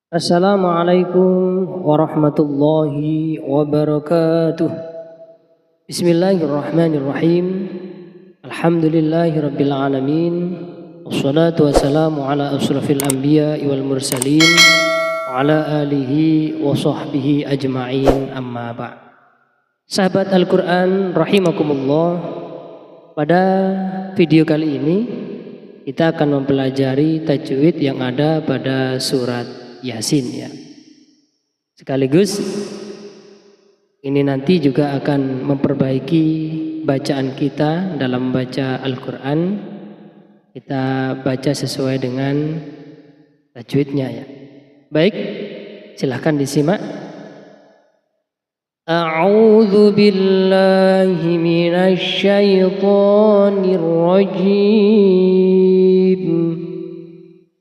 Assalamualaikum warahmatullahi wabarakatuh. Bismillahirrahmanirrahim. Alhamdulillahi rabbil alamin. Wassalatu wassalamu ala asrafil anbiya wal mursalin wa ala alihi wa sahbihi ajma'in, amma ba'd. Sahabat Al-Quran rahimakumullah, pada video kali ini kita akan mempelajari tajwid yang ada pada surat Yasin ya. Sekaligus ini nanti juga akan memperbaiki bacaan kita dalam membaca Al-Quran. Kita baca sesuai dengan tajwidnya ya. Baik, silahkan disimak. A'udzu billahi minasy syaithanir rajim.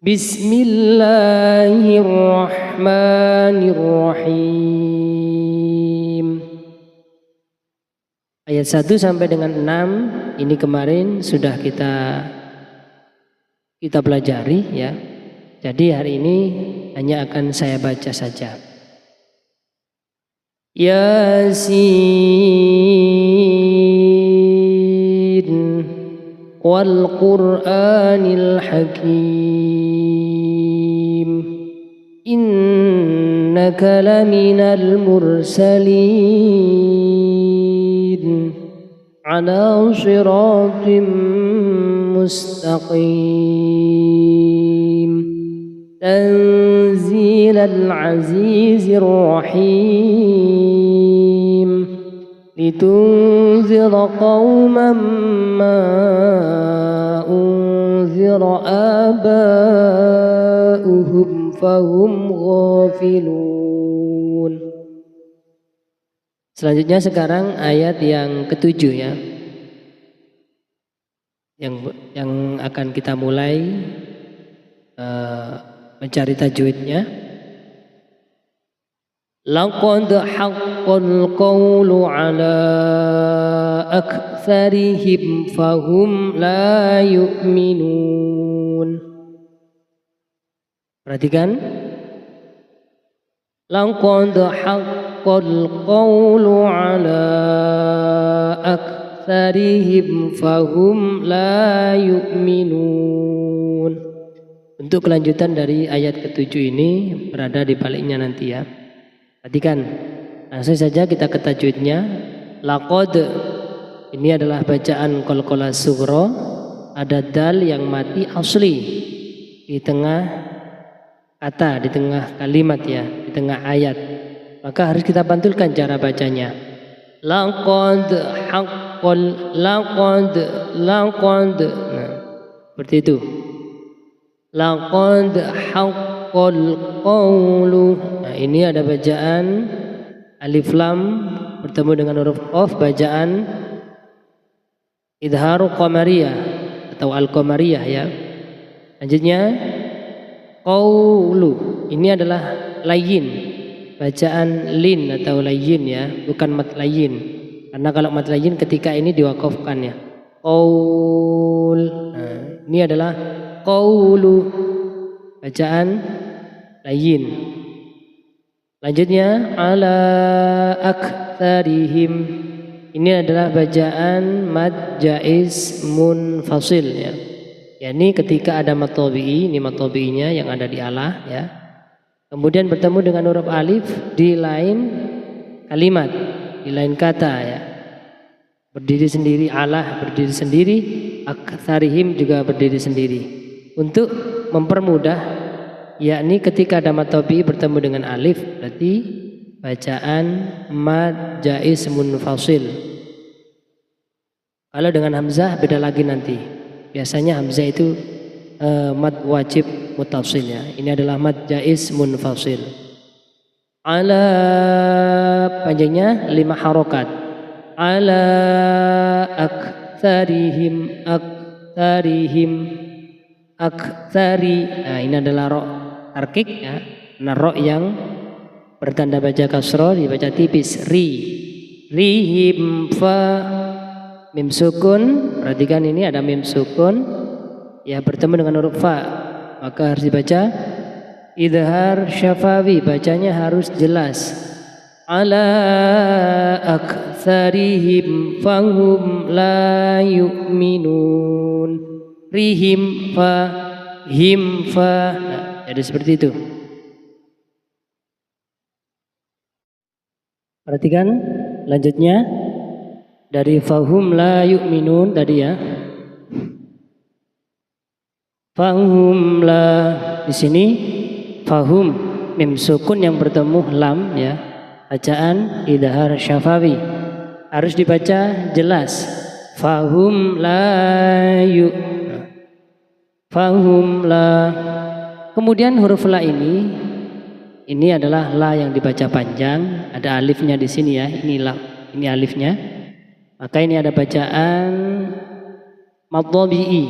Bismillahirrahmanirrahim. Ayat 1 sampai dengan 6 ini kemarin sudah kita pelajari ya. Jadi hari ini hanya akan saya baca saja. Yasin wal Qur'anil Hakim, innaka laminal mursalin ala siratim mustaqim, tanzilal azizir rahim, litunzira qauman ma unzira aba'uhum fahum ghafilun. Selanjutnya sekarang ayat yang ketujuh ya, yang akan kita mulai mencari tajwidnya. Laqad haqqal qawlu ala aktsarihim fahum la yu'minun. Perhatikan. Laqad haqqal qawlu ala aktsarihim fahum la yu'minun. Untuk kelanjutan dari ayat ketujuh ini berada di baliknya nanti ya. Perhatikan, langsung saja kita ke tajwidnya. Laqad, ini adalah bacaan qalqalah sughra, ada dal yang mati asli di tengah kata, di tengah kalimat ya, di tengah ayat. Maka harus kita pantulkan cara bacanya. Laqad haqqal, laqad. Nah, seperti itu. Laqad haqqal qawlu. Nah, ini ada bacaan alif lam bertemu dengan huruf qaf, bacaan idharu qamariyah atau al-qamariyah ya. Lanjutnya qawlu. Ini adalah layyin, bacaan lin atau layyin ya, bukan mat layyin. Karena kalau mat layyin ketika ini diwakafkan ya. Qaul. Nah, ini adalah qawlu, bacaan layyin. Lanjutnya ala aktsarihim. Ini adalah bacaan mad jaiz munfasil ya. Yani ketika ada mad tabi'i, ini mad tabi'inya yang ada di alah ya. Kemudian bertemu dengan huruf alif di lain kalimat, di lain kata ya. Berdiri sendiri, alah berdiri sendiri, aktsarihim juga berdiri sendiri. Untuk mempermudah, yakni ketika ada mad tabi'i bertemu dengan alif, berarti bacaan mad jaiz munfasil. Kalau dengan hamzah beda lagi nanti. Biasanya hamzah itu mad wajib muttasil ya. Ini adalah mad jaiz munfasil. Ala, panjangnya 5 harokat. Ala aktsarihim, aktsarihim, aktsari. Nah, ini adalah ro tarkik ya. Nah, ro yang bertanda baca kasroh dibaca tipis. Rihim fa mim sukun. Perhatikan ini ada mim sukun ya bertemu dengan huruf fa, maka harus dibaca idhar syafawi, bacanya harus jelas. Ala aktsarihim fahum la yu'minun. Rihim fa, him fa. Nah, jadi seperti itu. Perhatikan lanjutnya dari fahum la yu'minun tadi ya. Fahum la, di sini fahum mim sukun yang bertemu lam ya. Bacaan idhar syafawi harus dibaca jelas. Fahum la yu, fahum la. Kemudian huruf la ini adalah la yang dibaca panjang, ada alifnya di sini ya. Ini alifnya. Maka ini ada bacaan madhabi'i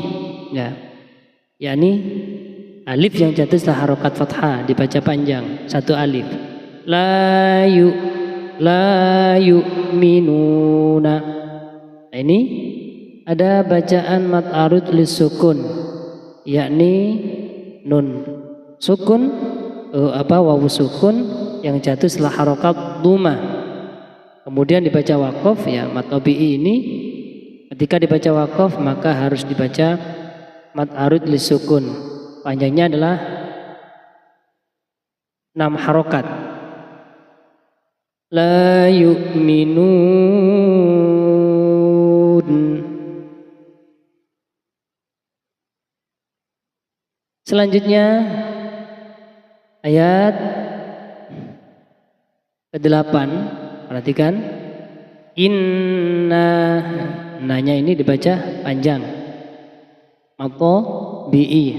ya. Yakni alif yang jatuh setelah harokat fathah dibaca panjang, satu alif. La yu'minuna. Nah, ini ada bacaan mad arud lis sukun, yakni nun sukun wawu sukun yang jatuh setelah harokat dhamma. Kemudian dibaca waqaf ya, mad tabi'i ini ketika dibaca waqaf maka harus dibaca mad arud lis sukun. Panjangnya adalah 6 harokat. La yu'minun. Selanjutnya ayat ke-8. Perhatikan. Inna, nanya ini dibaca panjang. Atau bi'i.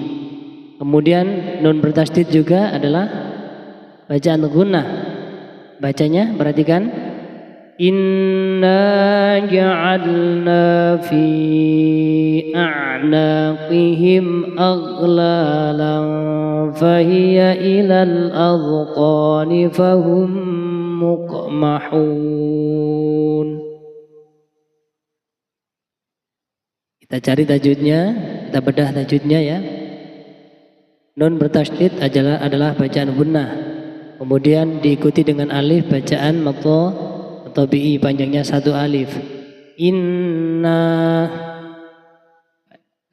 Kemudian nun bertasydid juga adalah bacaan gunnah. Bacanya perhatikan. Inna ja'alna fi a'naqihim aghlalan fahiya ilal adqani fahum muqmahun. Kita cari tajwidnya, kita bedah tajwidnya ya. Nun bertasydid adalah bacaan gunnah. Kemudian diikuti dengan alif bacaan tabi'i, panjangnya 1 alif. Inna.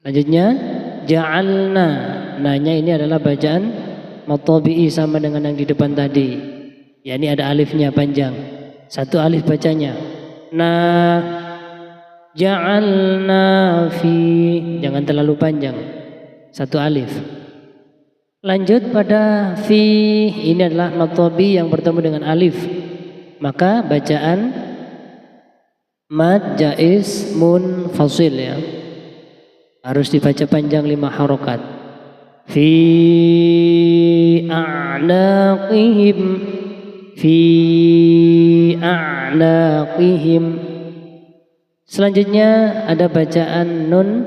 Lanjutnya ja'alna. Nanya ini adalah bacaan tabi'i sama dengan yang di depan tadi. Ya, ini ada alifnya panjang. 1 alif bacanya. Ja'alna fi, jangan terlalu panjang. 1 alif. Lanjut pada fi, ini adalah mad tabi'i yang bertemu dengan alif. Maka bacaan mad jaiz munfasil ya. Harus dibaca panjang 5 harokat. Fi a'naqihim, fi a'naqihim. Selanjutnya ada bacaan nun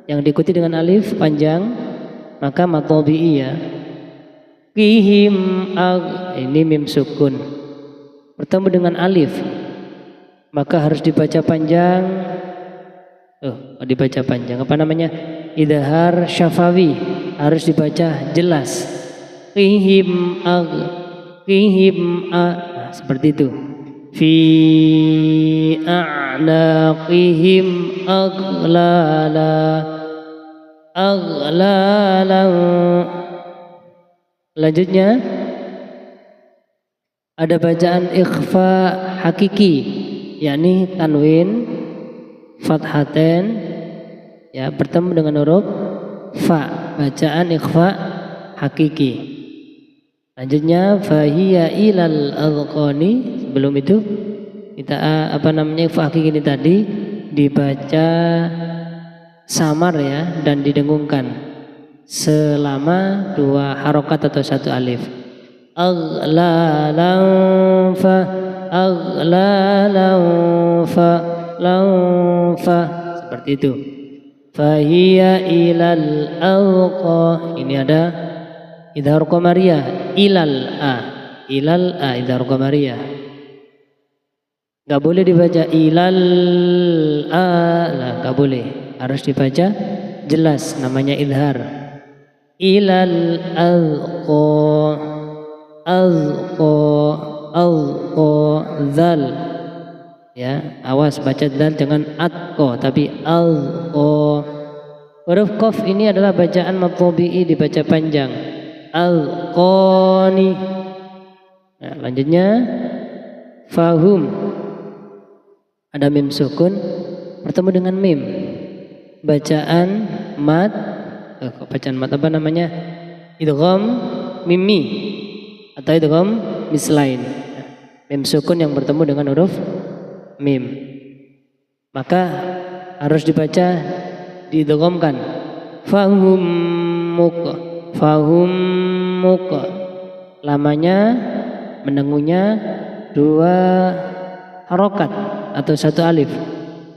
yang diikuti dengan alif panjang. Maka mad tabi'i ya. Qihim ini mim sukun bertemu dengan alif, maka harus dibaca panjang. Dibaca panjang apa namanya? Idhar syafawi harus dibaca jelas. Qihim seperti itu. Fi a'naqihim aghlalan. Lanjutnya ada bacaan ikhfa hakiki, yakni tanwin fathaten ya bertemu dengan huruf fa, bacaan ikhfa hakiki. Lanjutnya fahiya ilal adqani. Sebelum itu kita ikhfa hakiki ini tadi dibaca samar ya dan didengungkan selama 2 harokat atau 1 alif. Aghlalan fa, seperti itu. Fahiya ilal alqa, ini ada idhar qamariyah. Ilal a idhar qamariyah. Gak boleh dibaca ilal a, gak boleh. Harus dibaca jelas, namanya idhar. ilal azqa, azqa, azqa, zal. Ya, awas baca dal jangan atqa tapi azqa. Huruf qaf ini adalah bacaan mad tabi'i dibaca panjang. Azqani. Nah, lanjutnya fahum. Ada mim sukun bertemu dengan mim. Bacaan mad, bacaan mad apa namanya? Idgham mimi atau idgham mislain. Mim sukun yang bertemu dengan huruf mim. Maka harus dibaca diidghamkan. Fahum muka, fahum muka. Lamanya mendengunya 2 harokat atau 1 alif.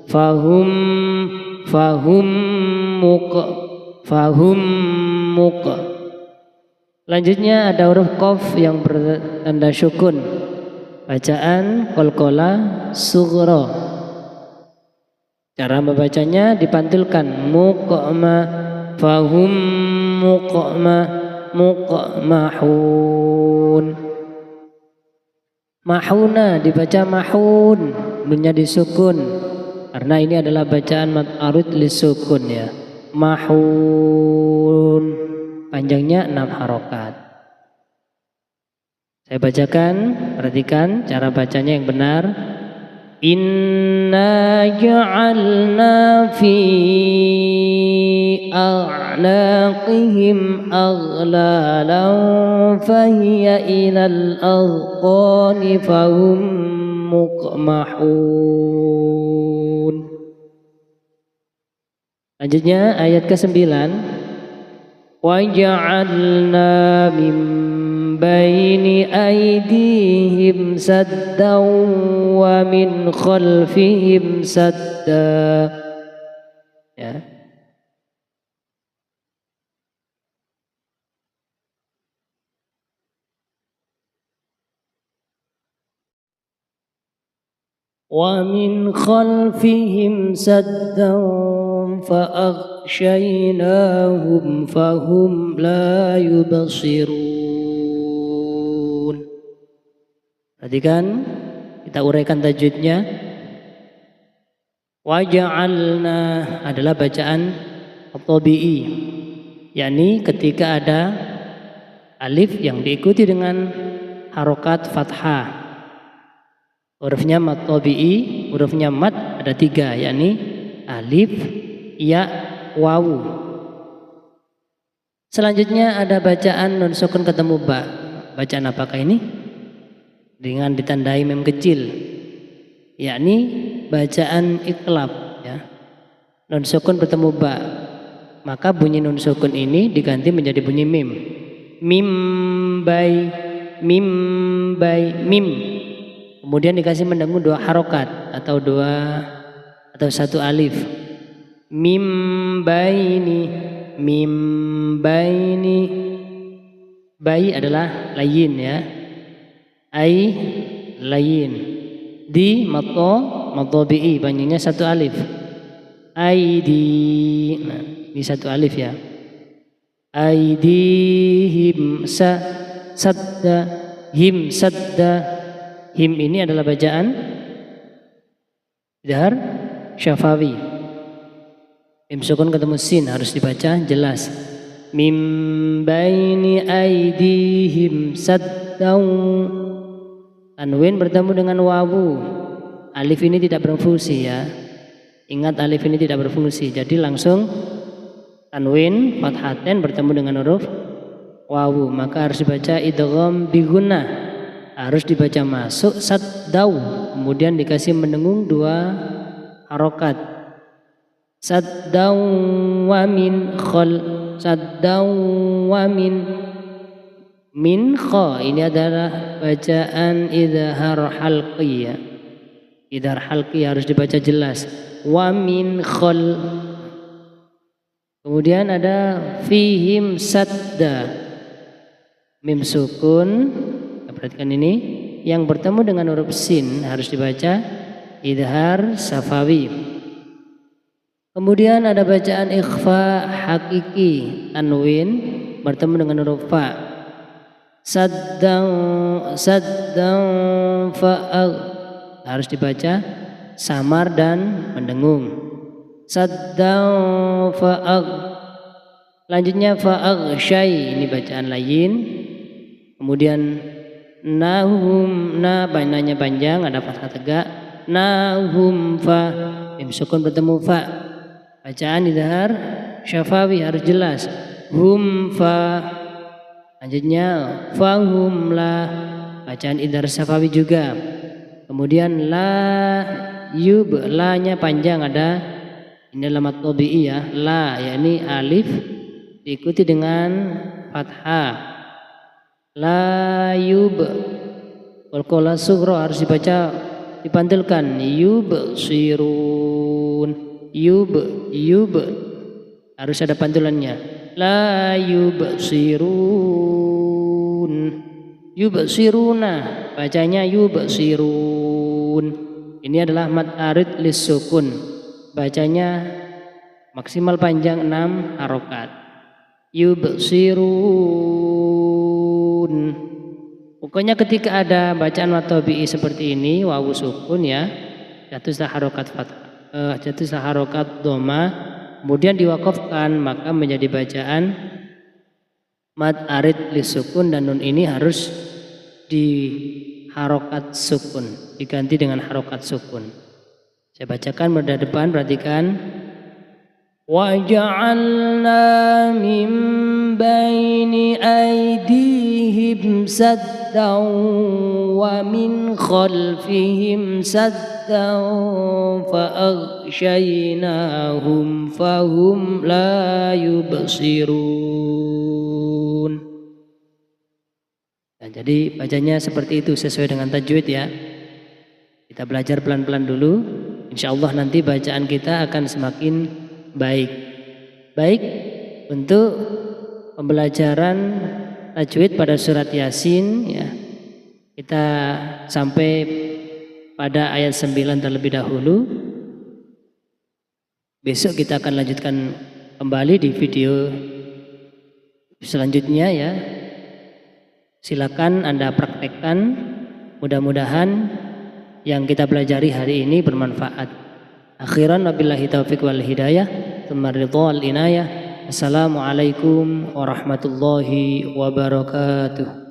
Fahum, fahum muka, fahum muka. Lanjutnya ada huruf qaf yang bertanda syukun. Bacaan qalqalah sughra. Cara membacanya dipantulkan muqma, fahum muqma, muqmahun. Mahuna dibaca mahun, nunnya disukun karena ini adalah bacaan mad arid lisukun ya. Mahun panjangnya 6 harokat. Saya bacakan, perhatikan cara bacanya yang benar. Inna ja'alna fi a'naqihim aghlalan fahiya ilal azqani fahum muqmahun. Lanjutnya ayat ke-9. Wa ja'alna min baini aydihim saddan wa min khalfihim sadda. Ya. Wa min khalfihim saddan fa aghshaynahum fahum la yubsirun. Perhatikan, kita uraikan tajwidnya. Waja'alna adalah bacaan tabi'i, yakni ketika ada alif yang diikuti dengan harokat fathah. Hurufnya mad tabi'i, hurufnya mad ada 3, yakni alif, ya, wawu. Selanjutnya ada bacaan nun sukun ketemu ba. Bacaan apakah ini? Dengan ditandai mem kecil, yakni bacaan iqlab ya. Nun sukun bertemu ba, maka bunyi nun sukun ini diganti menjadi bunyi mim. Mim bay, mim bay, mim. Kemudian dikasih mendengung 2 harokat atau 1 alif. Mim baini, mim baini. Bay adalah layin ya. Ai layin. Di mad tabi'i panjangnya 1 alif. Aidi, nah, ini 1 alif ya. Aidihim sadda, him sadda. Him ini adalah bacaan idhar syafawi. Mim sukun ketemu sin harus dibaca jelas. Mim baini aidihim saddan. Tanwin bertemu dengan wawu. Alif ini tidak berfungsi ya. Ingat alif ini tidak berfungsi. Jadi langsung tanwin fathaten bertemu dengan huruf wawu. Maka harus dibaca idgham bi gunnah. Harus dibaca masuk saddau. Kemudian dikasih mendengung 2 harokat. Saddau wa min khal. Saddau wa min kha. Ini adalah bacaan idhar halqi ya. Idhar halqi harus dibaca jelas. Wa min khal. Kemudian ada fihim sadda. Mim sukun, perhatikan ini, yang bertemu dengan huruf sin harus dibaca idhar safawi. Kemudian ada bacaan ikhfa hakiki, tanwin bertemu dengan huruf fa. Saddan fa'ag, harus dibaca samar dan mendengung. Saddan fa'ag. Lanjutnya fa'aghshay, ini bacaan lain. Kemudian nahum, nanya panjang, ada fathah tegak. Nahum fa, mim sukun bertemu fa. Bacaan idhar syafawi harus jelas. Hum fa. Lanjutnya fahum la, bacaan idhar syafawi juga. Kemudian la yub, la-nya panjang, ada ini alamat tabi'i ya, la yakni alif diikuti dengan fathah. La yub. Qalqalah sughra harus dibaca dipantilkan. Yub sirun. Yub harus ada pantulannya. La yub sirun. Yub siruna, bacanya yub sirun. Ini adalah mad arid lis sukun. Bacanya maksimal panjang 6 harokat. Yub sirun. Pokoknya ketika ada bacaan mad tabi'i seperti ini, wawu sukun ya, jatuh setelah harokat fathah, jatuh setelah harokat dhamma, kemudian diwaqafkan, maka menjadi bacaan mad arid lis sukun, dan nun ini harus di harokat sukun, diganti dengan harokat sukun. Saya bacakan pada depan, perhatikan. Wa ja'alna min baini aydihim saddan wa min khalfihim saddan fa aghshaynahum fahum la yubsirun. Nah, jadi bacanya seperti itu sesuai dengan tajwid ya. Kita belajar pelan-pelan dulu. Insya Allah nanti bacaan kita akan semakin baik. Baik, untuk pembelajaran tajwid pada surat Yasin ya, kita sampai pada ayat 9 terlebih dahulu. Besok kita akan lanjutkan kembali di video selanjutnya ya. Silakan Anda praktekkan, mudah-mudahan yang kita pelajari hari ini bermanfaat. Akhiran wabillahi taufiq wal hidayah, tsumma ridha wal inayah. Assalamualaikum warahmatullahi wabarakatuh.